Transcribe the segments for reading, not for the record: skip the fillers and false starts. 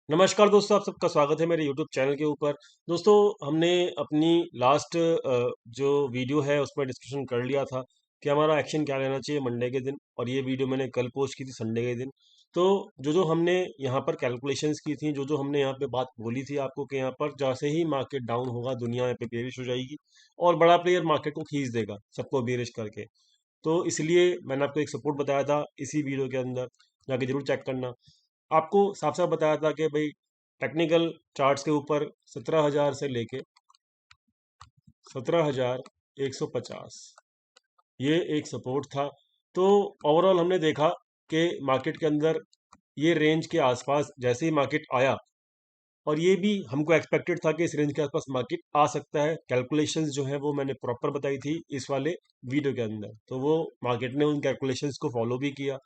नमस्कार दोस्तों, आप सबका स्वागत है मेरे YouTube चैनल के ऊपर। दोस्तों, हमने अपनी लास्ट जो वीडियो है उसमें डिस्कशन कर लिया था कि हमारा एक्शन क्या लेना चाहिए मंडे के दिन, और ये वीडियो मैंने कल पोस्ट की थी संडे के दिन। तो जो जो हमने यहाँ पर कैलकुलेशंस की थी, जो जो हमने यहाँ पे बात बोली थी आपको कि यहाँ पर जैसे ही मार्केट डाउन होगा दुनिया यहाँ पे बेरिश हो जाएगी और बड़ा प्लेयर मार्केट को खींच देगा सबको बेरिश करके। तो इसलिए मैंने आपको एक सपोर्ट बताया था इसी वीडियो के अंदर, जाके जरूर चेक करना। आपको साफ साफ बताया था कि भाई टेक्निकल चार्ट्स के ऊपर 17,000 से लेके 17,150 ये एक सपोर्ट था। तो ओवरऑल हमने देखा कि मार्केट के अंदर ये रेंज के आसपास जैसे ही मार्केट आया, और ये भी हमको एक्सपेक्टेड था कि इस रेंज के आसपास मार्केट आ सकता है। कैलकुलेशंस जो है वो मैंने प्रॉपर बताई थी इस वाले वीडियो के अंदर, तो वो मार्केट ने उन कैलकुलेशंस को फॉलो भी किया।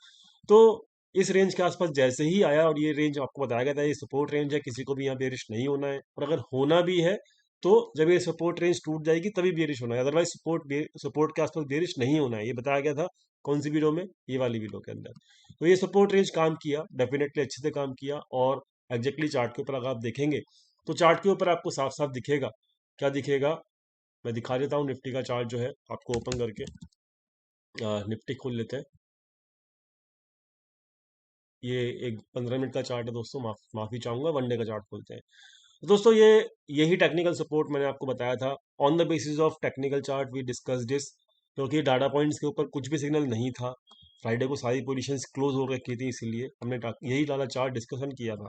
तो इस रेंज के आसपास जैसे ही आया, और ये रेंज आपको बताया गया था ये सपोर्ट रेंज है, किसी को भी यहाँ बेरिश नहीं होना है, और अगर होना भी है तो जब ये सपोर्ट रेंज टूट जाएगी तभी बेरिश होना है, अदरवाइज सपोर्ट के आसपास बेरिश नहीं होना है। ये बताया गया था कौन सी वीडियो में, ये वाली वीडियो के अंदर। तो ये सपोर्ट रेंज काम किया, डेफिनेटली अच्छे से काम किया। और एग्जैक्टली चार्ट के ऊपर अगर आप देखेंगे तो चार्ट के ऊपर आपको साफ साफ दिखेगा। क्या दिखेगा, मैं दिखा देता हूँ। निफ्टी का चार्ट जो है आपको ओपन करके निफ्टी खोल लेते हैं। ये एक 15 मिनट का चार्ट है दोस्तों, माफी चाहूंगा, वनडे का चार्ट खोलते हैं। तो दोस्तों, यही टेक्निकल सपोर्ट मैंने आपको बताया था। On the basis of technical chart we discuss this, क्योंकि डाटा पॉइंट्स के ऊपर कुछ भी सिग्नल नहीं था। फ्राइडे को सारी पोजीशंस क्लोज हो रखी थी, इसीलिए हमने यही डाला चार्ट डिस्कशन किया था।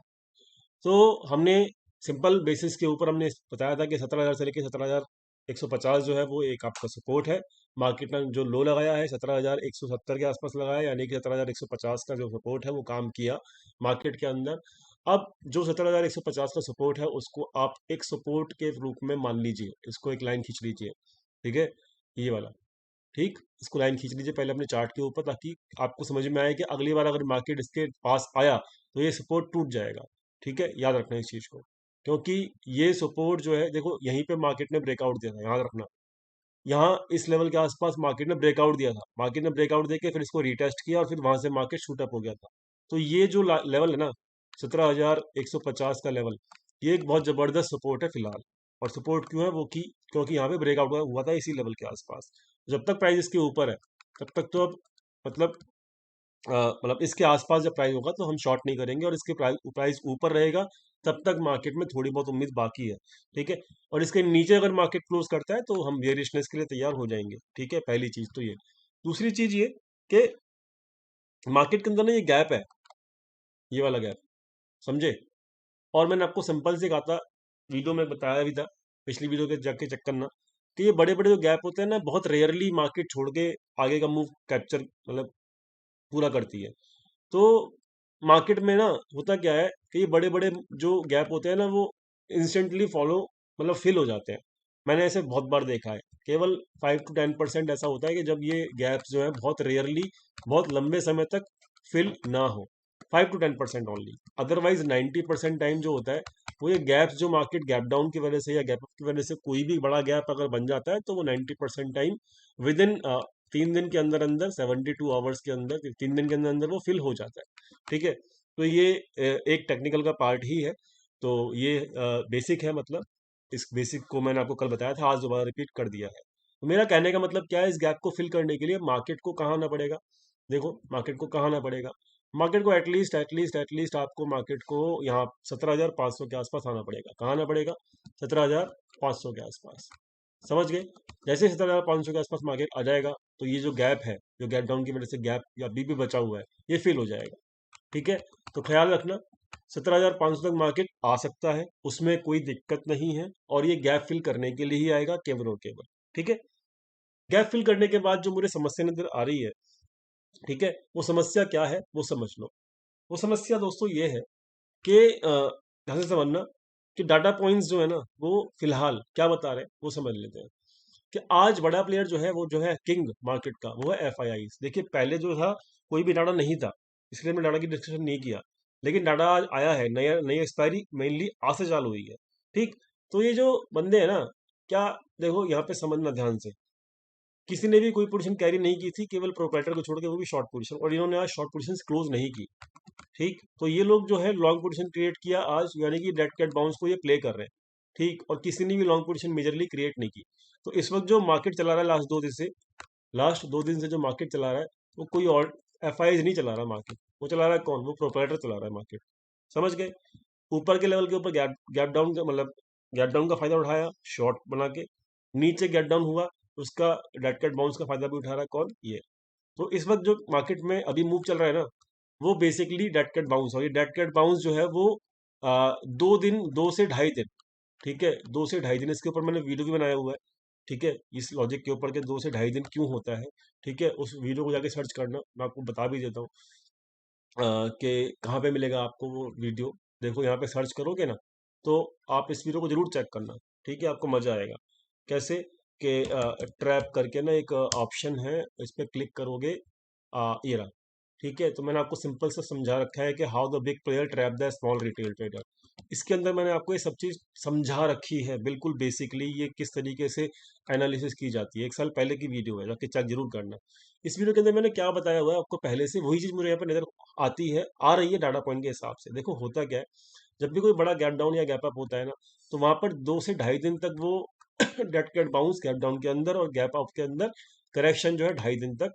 तो हमने सिंपल बेसिस के ऊपर हमने बताया था कि 17,000 से लेकर 17,150 जो है वो एक आपका सपोर्ट है। मार्केट ने जो लो लगाया है 17,170 के आसपास लगाया है, यानी कि 17,150 का जो सपोर्ट है वो काम किया मार्केट के अंदर। अब जो 17,150 का सपोर्ट है उसको आप एक सपोर्ट के रूप में मान लीजिए, इसको एक लाइन खींच लीजिए। ठीक है, ये वाला। ठीक, इसको लाइन खींच लीजिए पहले अपने चार्ट के ऊपर, ताकि आपको समझ में आए कि अगली बार अगर मार्केट इसके पास आया तो ये सपोर्ट टूट जाएगा। ठीक है, याद रखना इस चीज को, क्योंकि ये सपोर्ट जो है, देखो यहीं पे मार्केट ने ब्रेकआउट दिया था, याद रखना। यहाँ इस लेवल के आसपास मार्केट ने ब्रेकआउट दिया था, मार्केट ने ब्रेकआउट देके फिर इसको रिटेस्ट किया और फिर वहां से मार्केट शूट अप हो गया था। तो ये जो लेवल है ना, 17,150 का लेवल, ये एक बहुत जबरदस्त सपोर्ट है फिलहाल। और सपोर्ट क्यों है वो, कि क्योंकि यहाँ पे ब्रेकआउट हुआ था इसी लेवल के आसपास। जब तक प्राइस इसके ऊपर है तब तक तो अब मतलब इसके आसपास जब प्राइस होगा तो हम शॉर्ट नहीं करेंगे, और इसके प्राइस ऊपर रहेगा तब तक मार्केट में थोड़ी बहुत उम्मीद बाकी है। ठीक है, और इसके नीचे अगर मार्केट क्लोज करता है तो हम बेयरिशनेस के लिए तैयार हो जाएंगे। ठीक है, पहली चीज तो ये। दूसरी चीज ये कि मार्केट के अंदर ना ये गैप है, ये वाला गैप, समझे। और मैंने आपको सिंपल से कहा था, वीडियो में बताया भी था, पिछली वीडियो के जाके चेक करना, कि ये बड़े बड़े जो गैप होते हैं ना, बहुत रेयरली मार्केट छोड़ के आगे का मूव कैप्चर पूरा करती है। तो मार्केट में ना होता क्या है कि ये बड़े बड़े जो गैप होते हैं ना वो इंस्टेंटली फॉलो फिल हो जाते हैं। मैंने ऐसे बहुत बार देखा है। केवल 5 to 10% ऐसा होता है कि जब ये गैप्स जो है बहुत रेयरली, बहुत लंबे समय तक फिल ना हो। 5 to 10% ओनली, अदरवाइज 90% टाइम जो होता है वो ये गैप्स, जो मार्केट गैप डाउन की वजह से या गैप अप की वजह से कोई भी बड़ा गैप अगर बन जाता है तो वो 90% टाइम विद इन 3 दिन के अंदर अंदर, 72 आवर्स के अंदर, 3 दिन के अंदर अंदर वो फिल हो जाता है। ठीक है, तो ये एक टेक्निकल का पार्ट ही है। तो ये बेसिक है, इस बेसिक को मैंने आपको कल बताया था, आज दोबारा रिपीट कर दिया है। तो मेरा कहने का मतलब क्या है, इस गैप को फिल करने के लिए मार्केट को कहाँ आना पड़ेगा। देखो, मार्केट को कहाँ आना पड़ेगा, मार्केट को एटलीस्ट आपको मार्केट को यहाँ 17,500 के आसपास आना पड़ेगा। कहाँ आना पड़ेगा, 17,500 के आसपास। समझ गए। जैसे 17,500 के आसपास मार्केट आ जाएगा तो ये जो गैप है, जो गैप डाउन की वजह से गैप अभी भी बचा हुआ है, ये फिल हो जाएगा। ठीक है, तो ख्याल रखना, 17,500 तक मार्केट आ सकता है, उसमें कोई दिक्कत नहीं है, और ये गैप फिल करने के लिए ही आएगा केवल और केवल। ठीक है, गैप फिल करने के बाद जो मुझे समस्या नजर आ रही है, ठीक है, वो समस्या क्या है वो समझ लो। वो समस्या दोस्तों ये है कि ध्यान से समझना, कि डाटा पॉइंट्स जो है ना वो फिलहाल क्या बता रहे हैं वो समझ लेते हैं। कि आज बड़ा प्लेयर जो है वो जो है किंग मार्केट का, वो है एफआईआई। देखिए, पहले जो था कोई भी डाटा नहीं था, इसलिए मैं डाटा की डिस्कशन नहीं किया। लेकिन डाटा आज आया है, नया नई एक्सपायरी मेनली आज से चालू हुई है। ठीक, तो ये जो बंदे हैं ना, क्या, देखो यहाँ पे समझना ध्यान से, किसी ने भी कोई पोजीशन कैरी नहीं की थी, केवल प्रोप्राइटर को छोड़ के, वो भी शॉर्ट पोजीशन, और इन्होंने आज शॉर्ट पोजीशन क्लोज नहीं की। ठीक, तो ये लोग जो है लॉन्ग पोजीशन क्रिएट किया आज, यानी कि डेड कैट बाउंस को ये प्ले कर रहे हैं। ठीक, और किसी ने भी लॉन्ग पोजीशन मेजरली क्रिएट नहीं की। तो इस वक्त जो मार्केट चला रहा है लास्ट 2 दिन से जो मार्केट चला रहा है, वो कोई और एफ नहीं चला रहा मार्केट, वो चला रहा है कौन, वो प्रोप्राइटर चला रहा है मार्केट। समझ गए? ऊपर के लेवल के ऊपर गैप गैप डाउन का मतलब गैप डाउन का फायदा उठाया शॉर्ट बना के, नीचे गैप डाउन हुआ, उसका डेड कैट बाउंस का फायदा भी उठा रहा है कौन, ये। तो इस वक्त जो मार्केट में अभी मूव चल रहा है ना, वो बेसिकली डेड कैट बाउंस, और ये डेड कैट बाउंस जो है वो 2 दिन, 2 से ढाई दिन, ठीक है, 2 से ढाई दिन, इसके ऊपर मैंने वीडियो भी बनाया हुआ है। ठीक है, इस लॉजिक के ऊपर के 2 से ढाई दिन क्यों होता है। ठीक है, उस वीडियो को जाके सर्च करना, मैं आपको बता भी देता हूँ कि कहाँ पे मिलेगा आपको वो वीडियो। देखो यहाँ पे सर्च करोगे ना, तो आप इस वीडियो को जरूर चेक करना। ठीक है, आपको मजा आएगा। कैसे कि ट्रैप करके ना एक ऑप्शन है, इस पे क्लिक करोगे, ये रहा। ठीक है, तो मैंने आपको सिंपल से समझा रखा है कि how the big player trap the small retail trader. इसके अंदर मैंने आपको ये सब चीज समझा रखी है, बिल्कुल बेसिकली ये किस तरीके से एनालिसिस की जाती है। 1 साल पहले की वीडियो है, जाके चेक जरूर करना। इस वीडियो के अंदर मैंने क्या बताया हुआ है आपको पहले से, वही चीज मुझे यहाँ पे नजर आती है, आ रही है डाटा पॉइंट के हिसाब से। देखो होता क्या है, जब भी कोई बड़ा गैप डाउन या गैप अप होता है ना, तो वहां पर 2 से ढाई दिन तक वो dead cat bounce gap down के अंदर और गैप अप के अंदर करेक्शन जो है 2.5 दिन तक,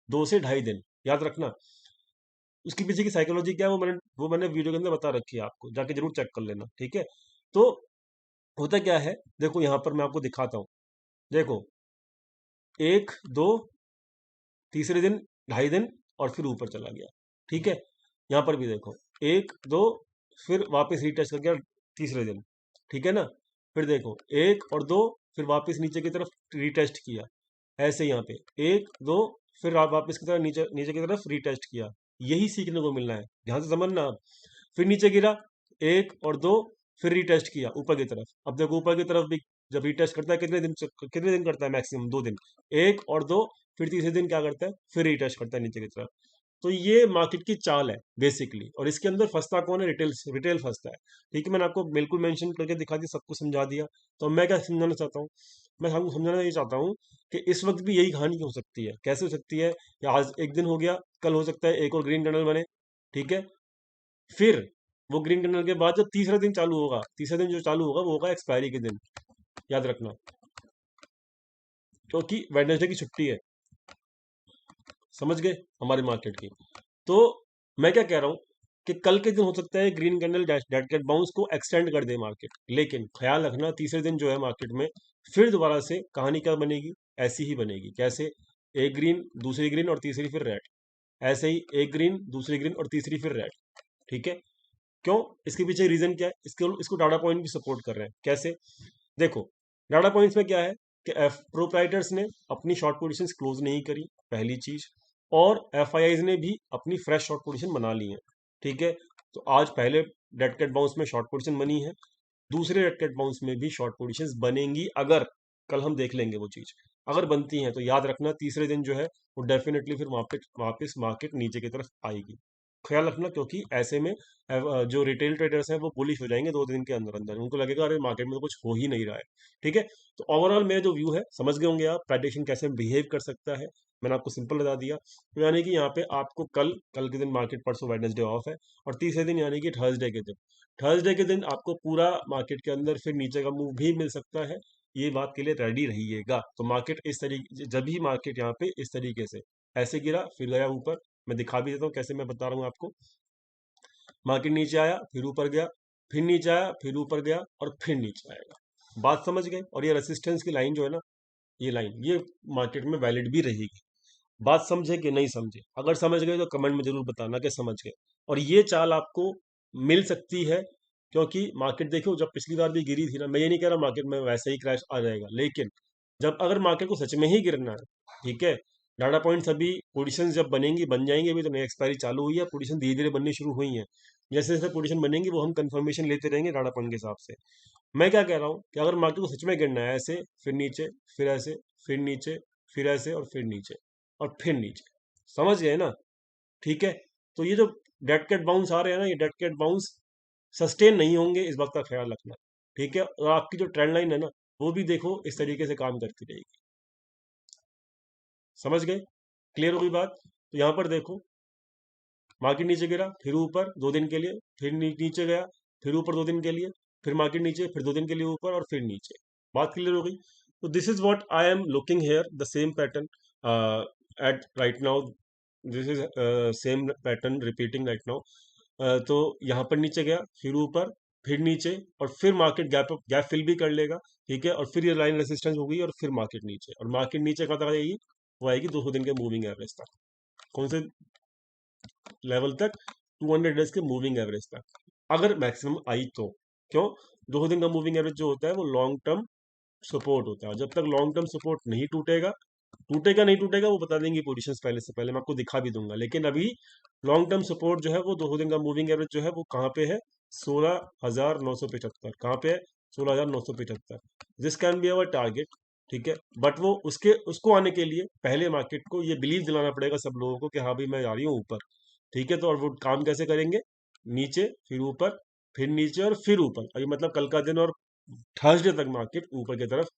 2 से ढाई दिन, याद रखना। उसके पीछे की साइकोलॉजी क्या है, वो मैंने वीडियो के अंदर बता रखी है, आपको जाके जरूर चेक कर लेना। ठीक है, तो होता क्या है, देखो यहाँ पर मैं आपको दिखाता हूँ। देखो, 1 2, तीसरे दिन 2.5 दिन, और फिर ऊपर चला गया। ठीक है, यहाँ पर भी देखो, 1 2, फिर वापस रीटेस्ट कर गया तीसरे दिन। ठीक है ना, फिर देखो 1 और 2, फिर वापस नीचे की तरफ रीटेस्ट किया। ऐसे यहाँ पे 1 2, फिर आप वापस की तरफ नीचे नीचे की तरफ रीटेस्ट किया। यही सीखने को मिलना है, ध्यान से समझना आप। फिर नीचे गिरा, 1 और 2, फिर रीटेस्ट किया ऊपर की तरफ। अब देखो ऊपर की तरफ भी जब रीटेस्ट करता है, कितने दिन करता है, मैक्सिमम 2 दिन। 1 और 2, फिर तीसरे दिन क्या करता है, फिर रीटेस्ट करता है नीचे की तरफ। तो ये मार्केट की चाल है बेसिकली, और इसके अंदर फंसता कौन है, रिटेल रिटेल फंसता है। ठीक है, मैंने आपको बिल्कुल मेंशन करके दिखा दिया, सबको समझा दिया। तो मैं क्या समझाना चाहता हूँ, मैं हमको समझाना ये चाहता हूँ कि इस वक्त भी यही कहानी हो सकती है। कैसे हो सकती है, या आज एक दिन हो गया, कल हो सकता है एक और ग्रीन कैंडल बने। ठीक है, फिर वो ग्रीन कैंडल के बाद जो तीसरा दिन चालू होगा, तीसरा दिन जो चालू होगा वो होगा एक्सपायरी के दिन, याद रखना, क्योंकि वेडनेसडे की छुट्टी है। समझ गए हमारी मार्केट की। तो मैं क्या कह रहा हूं कि कल के दिन हो सकता है green candle dead cat bounce को एक्सटेंड कर दे मार्केट, लेकिन ख्याल रखना तीसरे दिन जो है मार्केट में फिर दोबारा से कहानी क्या बनेगी, ऐसी ही बनेगी। कैसे, एक ग्रीन, दूसरी ग्रीन और तीसरी फिर रेड, ऐसे ही एक ग्रीन, दूसरी ग्रीन और तीसरी फिर रेड। ठीक है, क्यों, इसके पीछे रीजन क्या है, इसको इसको डाटा पॉइंट भी सपोर्ट कर रहे हैं। कैसे, देखो, डाटा पॉइंट्स में क्या है कि एफ प्रोप्राइटर्स ने अपनी शॉर्ट पोजीशन क्लोज नहीं करी, पहली चीज, और एफ ने भी अपनी फ्रेश शॉर्ट पोजीशन बना ली है। ठीक है, तो आज पहले डेड कैट बाउंस में शॉर्ट पोजीशन बनी है, दूसरे डेड कैट बाउंस में भी शॉर्ट पोजीशन बनेंगी, अगर कल हम देख लेंगे वो चीज, अगर बनती हैं तो याद रखना तीसरे दिन जो है वो डेफिनेटली फिर वापस मार्केट नीचे की तरफ आएगी। ख्याल रखना, क्योंकि ऐसे में जो रिटेल ट्रेडर्स हैं वो बुलिश हो जाएंगे 2 दिन के अंदर अंदर, उनको लगेगा अरे मार्केट में तो कुछ हो ही नहीं रहा है। ठीक है, तो ओवरऑल मेरा जो व्यू है, समझ गए होंगे आप प्रेडिक्शन कैसे बिहेव कर सकता है, मैंने आपको सिंपल बता दिया। तो यानी कि यहाँ पे आपको कल कल के दिन मार्केट, परसों वेडनेसडे ऑफ है, और तीसरे दिन यानी कि थर्सडे के दिन आपको पूरा मार्केट के अंदर फिर नीचे का मूव भी मिल सकता है। ये बात के लिए रेडी रहिएगा। तो मार्केट इस तरीके, जब भी मार्केट यहाँ पे इस तरीके से ऐसे गिरा फिर गया ऊपर, मैं दिखा भी देता हूँ कैसे, मैं बता रहा हूँ आपको। मार्केट नीचे आया, फिर ऊपर गया, फिर नीचे आया, फिर ऊपर गया, और फिर नीचे आएगा। बात समझ गए? और ये रेसिस्टेंस की लाइन जो है ना, ये लाइन ये मार्केट में वैलिड भी रहेगी। बात समझे कि नहीं समझे? अगर समझ गए तो कमेंट में जरूर बताना कि समझ गए। और ये चाल आपको मिल सकती है, क्योंकि मार्केट देखो जब पिछली बार भी गिरी थी ना, मैं ये नहीं कह रहा मार्केट में वैसे ही क्रैश आ जाएगा, लेकिन जब अगर मार्केट को सच में ही गिरना है, ठीक है, डाटा पॉइंट्स अभी पोजीशन जब बनेंगी, बन जाएंगे, अभी तो नई एक्सपायरी चालू हुई है, पोजीशन धीरे धीरे बननी शुरू हुई है। जैसे जैसे पोजीशन बनेंगी वो हम कंफर्मेशन लेते रहेंगे डाटा पॉइंट के हिसाब से। मैं क्या कह रहा हूँ कि अगर मार्केट को सच में गिरना है, ऐसे फिर नीचे, फिर ऐसे, फिर नीचे, फिर ऐसे, और फिर नीचे, और फिर नीचे, समझ गए ना? ठीक है, तो ये जो डेड कैट बाउंस आ रहे हैं ना, ये डेड कैट बाउंस सस्टेन नहीं होंगे, इस बात का ख्याल रखना। ठीक है, और आपकी जो ट्रेंड लाइन है ना, वो भी देखो इस तरीके से काम करती रहेगी। समझ गए? क्लियर हो गई बात? तो यहाँ पर देखो, मार्केट नीचे गिरा, फिर ऊपर 2 दिन के लिए, फिर नीचे गया, फिर ऊपर 2 दिन के लिए, फिर मार्केट नीचे, फिर 2 दिन के लिए ऊपर, और फिर नीचे। बात क्लियर हो गई? तो this is what I am looking here, the same pattern at right now. This is same pattern repeating right now. तो यहाँ पर नीचे गया, फिर ऊपर, फिर नीचे, और फिर मार्केट गैप फिल भी कर लेगा। ठीक है, और फिर ये लाइन रेजिस्टेंस होगी, और फिर मार्केट नीचे, और मार्केट नीचे कहाँ तक आ जाएगी? वो आएगी 200 दिन के मूविंग एवरेज तक। कौन से लेवल तक? 200 डेज के मूविंग एवरेज तक, अगर मैक्सिमम आई तो। क्यों? 200 दिन का मूविंग एवरेज जो होता है वो लॉन्ग टर्म सपोर्ट होता है। जब तक लॉन्ग टर्म सपोर्ट नहीं टूटेगा, टूटेगा नहीं टूटेगा वो बता देंगे पोजीशंस पहले से पहले, मैं आपको दिखा भी दूंगा। लेकिन अभी लॉन्ग टर्म सपोर्ट जो है वो 200 दिन का मूविंग एवरेज जो है वो कहाँ पे है? 16,975। कहाँ पे है? 16,975। This can be our target. ठीक है, बट वो उसको आने के लिए पहले मार्केट को ये बिलीव दिलाना पड़ेगा सब लोगों को कि हाँ भाई मैं जा रही हूँ ऊपर। ठीक है, तो और वो काम कैसे करेंगे? नीचे, फिर ऊपर, फिर नीचे, और फिर ऊपर। अभी मतलब कल का दिन और थर्सडे तक मार्केट ऊपर की तरफ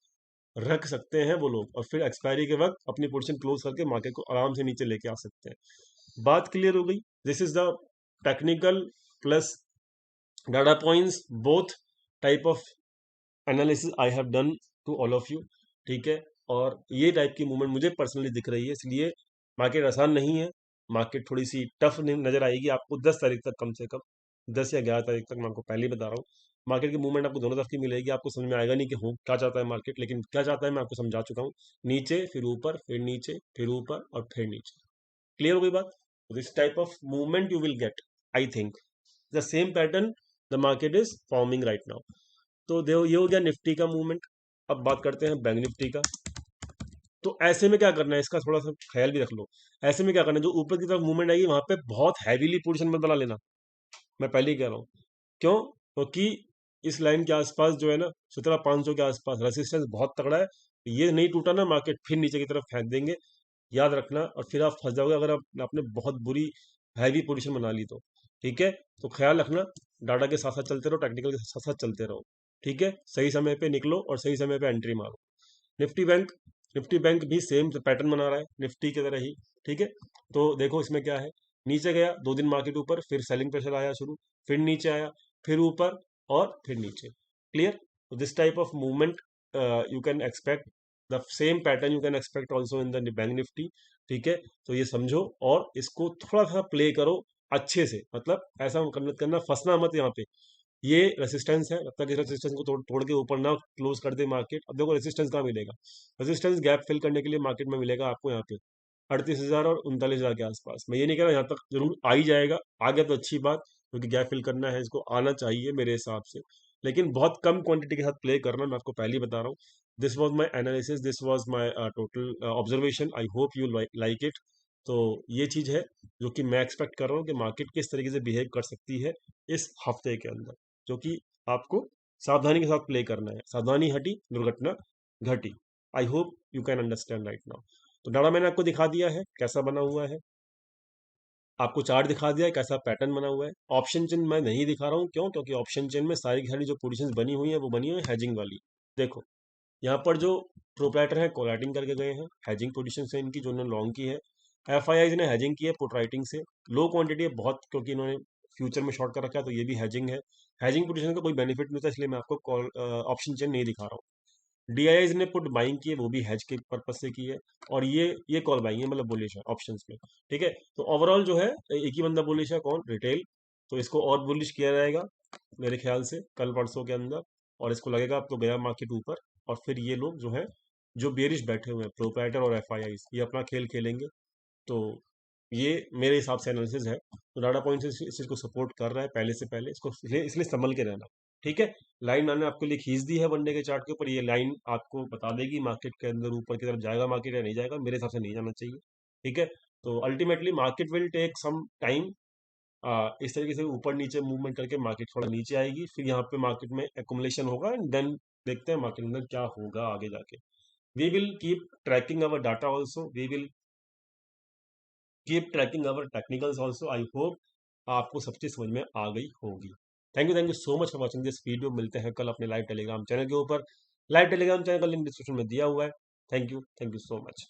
रख सकते हैं वो लोग, और फिर एक्सपायरी के वक्त अपनी पोजीशन क्लोज करके मार्केट को आराम से नीचे लेके आ सकते हैं। बात क्लियर हो गई? This is the technical plus data points, both type of analysis I have done to all of you. ठीक है, और ये टाइप की मूवमेंट मुझे पर्सनली दिख रही है, इसलिए मार्केट आसान नहीं है। मार्केट थोड़ी सी टफ नजर आएगी आपको 10 तारीख तक, कम से कम 10 या 11 तारीख तक। मैं आपको पहले ही बता रहा हूँ, मार्केट की मूवमेंट आपको दोनों तरफ की मिलेगी। आपको समझ में आएगा नहीं कि हो क्या चाहता है मार्केट, लेकिन क्या चाहता है मैं आपको समझा चुका हूँ। नीचे, फिर ऊपर, फिर नीचे, फिर ऊपर, और फिर नीचे। क्लियर हो गई बात? This type of movement you will get, I think the same pattern the market is forming right now. तो देखो, ये हो गया निफ्टी का मूवमेंट। अब बात करते हैं बैंक निफ्टी का। तो ऐसे में क्या करना है, इसका थोड़ा सा ख्याल भी रख लो। ऐसे में क्या करना है, जो ऊपर की तरफ मूवमेंट आएगी वहां पे बहुत हैवीली पोजीशन मत बना लेना, मैं पहले ही कह रहा हूँ। क्यों? क्योंकि इस लाइन के आसपास जो है ना, 17,500 के आसपास रेसिस्टेंस बहुत तगड़ा है। ये नहीं टूटा ना, मार्केट फिर नीचे की तरफ फेंक देंगे, याद रखना। और फिर आप फंस जाओगे अगर आपने बहुत बुरी हैवी पोजीशन बना ली तो। ठीक है, तो ख्याल रखना, डाटा के साथ साथ चलते रहो, टेक्निकल के साथ साथ चलते रहो। ठीक है, सही समय पे निकलो और सही समय पे एंट्री मारो। निफ्टी बैंक, निफ्टी बैंक भी सेम पैटर्न बना रहा है निफ्टी की तरह ही। ठीक है, तो देखो इसमें क्या है, नीचे गया, 2 दिन मार्केट ऊपर, फिर सेलिंग प्रेशर आया शुरू, फिर नीचे आया, फिर ऊपर, और फिर नीचे। क्लियर? तो this type of movement you can expect, the same pattern you can expect also in the bank Nifty. ठीक है, तो ये समझो और इसको थोड़ा सा प्ले करो अच्छे से, मतलब ऐसा करना, फंसना मत यहाँ पे। ये रेसिस्टेंस है, तब तक इस रेसिस्टेंस को तोड़ के ऊपर ना क्लोज कर दे मार्केट। अब देखो रेसिस्टेंस कहाँ मिलेगा? रेसिस्टेंस गैप फिल करने के लिए मार्केट में मिलेगा आपको यहाँ पे 38,000 और 39,000 के आसपास। मैं ये नहीं कह रहा यहाँ तक जरूर आ ही जाएगा, आ गया तो अच्छी बात, क्योंकि गैप फिल करना है, इसको आना चाहिए मेरे हिसाब से। लेकिन बहुत कम क्वांटिटी के साथ प्ले करना, मैं आपको पहले ही बता रहा हूँ। This was my analysis, this was my total observation, I hope you like it. तो ये चीज है जो कि मैं एक्सपेक्ट कर रहा हूँ कि मार्केट किस तरीके से बिहेव कर सकती है इस हफ्ते के अंदर, जो कि आपको सावधानी के साथ प्ले करना है। सावधानी हटी, दुर्घटना घटी। I hope you can understand right now. तो डाटा मैंने आपको दिखा दिया है कैसा बना हुआ है, आपको चार्ट दिखा दिया है कैसा पैटर्न बना हुआ है। ऑप्शन चेन मैं नहीं दिखा रहा हूँ, क्यों? क्योंकि ऑप्शन चेन में सारी की सारी जो पोजीशंस बनी हुई है वो बनी हुई है हैजिंग वाली। देखो, यहाँ पर जो प्रोपराइटर है कोलैटिंग करके गए हैं, हैजिंग पोजीशन है इनकी, जो इन्होंने लॉन्ग की है। एफ आई आई ने हैजिंग की है पुट राइटिंग से, लो क्वांटिटी है बहुत, क्योंकि इन्होंने फ्यूचर में शॉर्ट कर रखा है, तो ये भी हैजिंग है। हैजिंग पोजीशन का कोई बेनिफिट नहीं होता, इसलिए मैं आपको ऑप्शन चेन नहीं दिखा रहा हूँ। डीआईआईज ने पुट बाइंग की है, वो भी हैज के पर्पज से की है। और ये कॉल बाइंग है, मतलब बुलिश है ऑप्शंस में। ठीक है, तो ओवरऑल जो है एक ही बंदा बुलिश है, कौन? रिटेल। तो इसको और बुलिश किया जाएगा मेरे ख्याल से कल परसों के अंदर, और इसको लगेगा अब तो गया मार्केट ऊपर। और फिर ये लोग जो है, जो बेरिश बैठे हुए हैं प्रोपराइटर और एफ आई आई, ये अपना खेल खेलेंगे। तो ये मेरे हिसाब से एनालिसिस है। तो डाटा पॉइंट इस चीज को सपोर्ट कर रहा है पहले से पहले, इसको इसलिए संभल के रहना। ठीक है, लाइन मैंने आपके लिए खींच दी है वनडे के चार्ट के ऊपर। ये लाइन आपको बता देगी मार्केट के अंदर ऊपर की तरफ जाएगा मार्केट या नहीं जाएगा। मेरे हिसाब से नहीं जाना चाहिए। ठीक है, तो ultimately market will take some time. इस तरीके से ऊपर नीचे मूवमेंट करके मार्केट थोड़ा नीचे आएगी, फिर यहाँ पे मार्केट में एकुमुलेशन होगा, एंड देन देखते हैं मार्केट में क्या होगा आगे जाके। We will keep tracking our data also, we will keep tracking our technicals also. I hope आपको सब चीज समझ में आ गई होगी। Thank you so much for watching this video. मिलते हैं कल अपने लाइव टेलीग्राम चैनल के ऊपर। लाइव टेलीग्राम चैनल का लिंक डिस्क्रिप्शन में दिया हुआ है। Thank you so much.